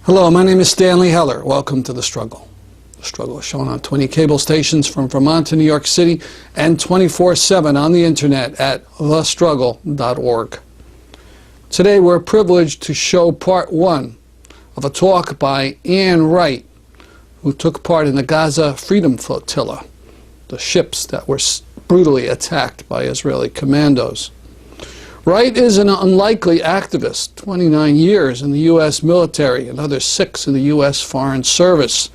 Hello, my name is Stanley Heller. Welcome to The Struggle. The Struggle is shown on 20 cable stations from Vermont to New York City and 24/7 on the internet at thestruggle.org. Today we're privileged to show part one of a talk by Ann Wright, who took part in the Gaza Freedom Flotilla, the ships that were brutally attacked by Israeli commandos. Wright is an unlikely activist, 29 years in the U.S. military, another 6 in the U.S. Foreign Service.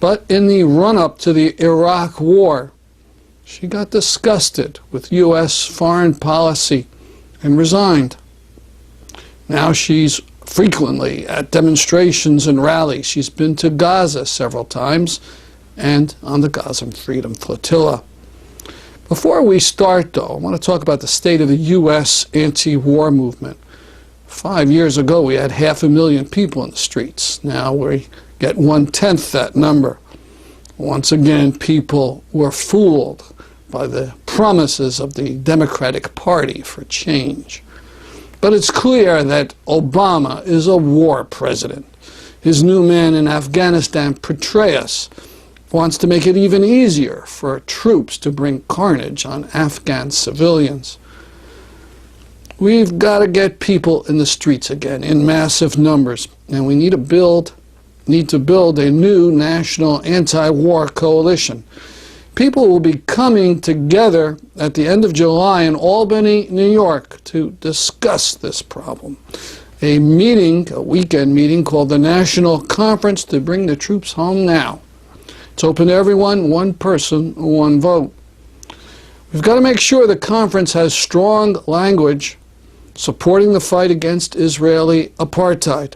But in the run-up to the Iraq War, she got disgusted with U.S. foreign policy and resigned. Now she's frequently at demonstrations and rallies. She's been to Gaza several times and on the Gaza Freedom Flotilla. Before we start, though, I want to talk about the state of the U.S. anti-war movement. 5 years ago, we had 500,000 people in the streets. Now we get 1/10 that number. Once again, people were fooled by the promises of the Democratic Party for change. But it's clear that Obama is a war president. His new man in Afghanistan, Petraeus, wants to make it even easier for troops to bring carnage on Afghan civilians. We've got to get people in the streets again in massive numbers, and we need to build a new national anti-war coalition. People will be coming together at the end of July in Albany, New York, to discuss this problem. A weekend meeting called the National Conference to Bring the Troops Home Now. It's open to everyone, one person, one vote. We've got to make sure the conference has strong language supporting the fight against Israeli apartheid,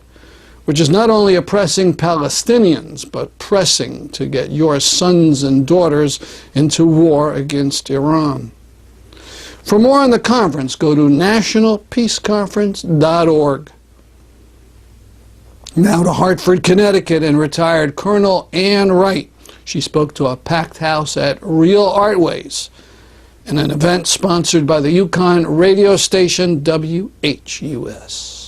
which is not only oppressing Palestinians, but pressing to get your sons and daughters into war against Iran. For more on the conference, go to nationalpeaceconference.org. Now to Hartford, Connecticut, and retired Colonel Ann Wright. She spoke to a packed house at Real Artways in an event sponsored by the Yukon radio station WHUS.